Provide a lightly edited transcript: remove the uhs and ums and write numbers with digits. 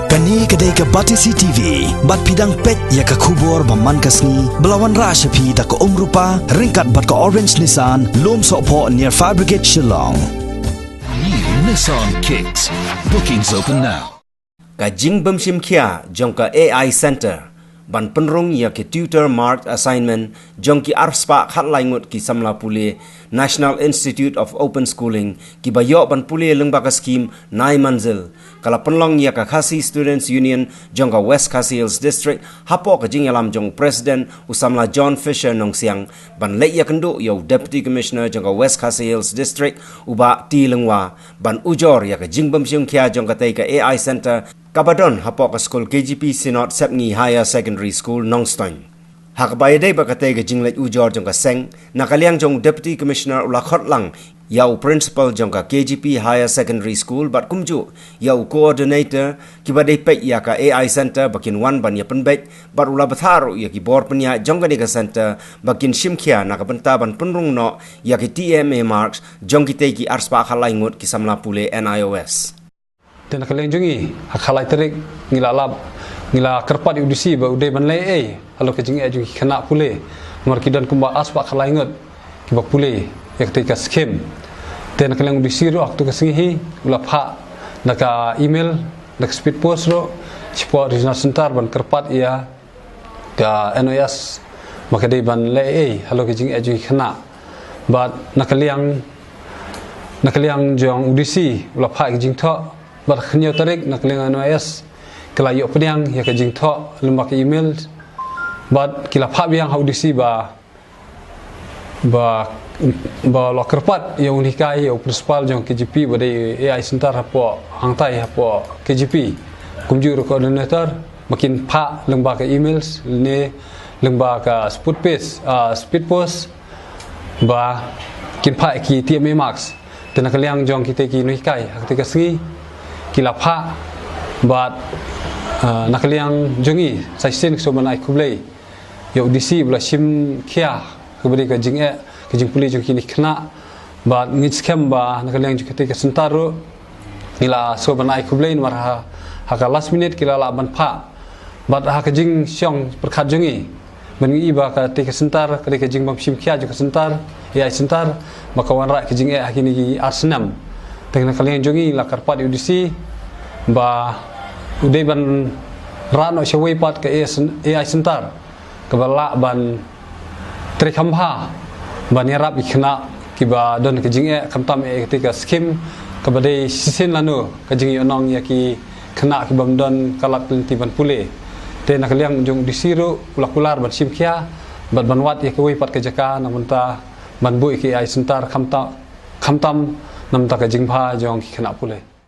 Kani kedai ke Batisi TV, bat pidang pet ya ke kubur baman kasni, belawan rasa pi tak ke rupa, ringkat bat ke Orange Nissan, lom sokpo near Fire Brigade Shillong. New Nissan Kicks. Bookings open now. Kajing bemsim kia jongka AI Center. Ban penrong ya ke tutor marked assignment jongki arspa khatlai ngut ki samla pule National Institute of Open Schooling ki bayo ban pule lengbaka scheme nai manzil kala penlong ya ka Khasi Students Union jongka West Khasi Hills District hapo kajing yalam jong President usamla John Fisher nong siang ban le ya kendu yo Deputy Commissioner jongka West Khasi Hills District uba ti lengwa ban ujor ya ka jing bemsim kia jongka tai ka AI Center Kabadon hapok school KGP Sinot Sepngi Higher Secondary School Nongstoin. Hakbaya day bakatay ka jinglet ujor jong ka seng nakaliang jong Deputy Commissioner ulakot lang yaw Principal jong ka KGP Higher Secondary School bat kumju yaw Coordinator kibaday pek ya ka AI Center bakin wan ban ya penbet bat ula batharu ya ki bor penya jong ka center bakin shimkia nakabenta ban penrung no ya ki TMA marks jong kitay ki arspa khalai ngut ki samla pule NIOS. Dan kalian jungi hakalai terik ngila kerpat udisi ba uday ban lai halo ke jingi jungi kena pule markidan kumba aspak khalai ngot kiba pule yak tika skim dan kalian udisi ro waktu kesingi ula pha naka email nak speed post ro support regional center ban kerpat ia ka NOS maka dei ban lai halo ke jingi jungi kena but nakaliang jong udisi ula pha ke jing tho bat khnya tarik nakling NOS kala yo pediang ya ka jing tho lembak email bat kila pha biang audisi ba lo kerpat ya unikai ya principal jong KGP badai AI center hapo hangtai hapo KGP kumju coordinator makin pha lembak emails ne lembak speed post ba kin pha ki TMA marks dan kaliang jong kita ki unikai hakti kasgi kila pha bat nakaliang jongi saisen so manai kublai yo disi bla sim kia kubri ka jing puli jong kini kena bat ngit scam ba nakaliang jukete ka sentaro kila so manai kublai mar ha last minute kila la ban pha bat ha ka jing syong perkhat jongi mengi ba ka te ka sentar ka jing bam sim kia jo ka sentar AI sentar maka wan ra ka jing hakini arsenam tengah kalian jongi la karpat udisi ba uday ban rano shawai pat ke AI center kabala ban trikhamha ban yarap ikhna kiba don ke jinge kamtam ketika skim kabadai sisin lanu ke jingi onong yaki kena kibam don kalak lenti ban pule te nakaliang jong disiru ulakular ban simkia ban wat yaki wai pat ke jaka namunta ban bu ke AI center kamtam namta ke jingpha jong kena pule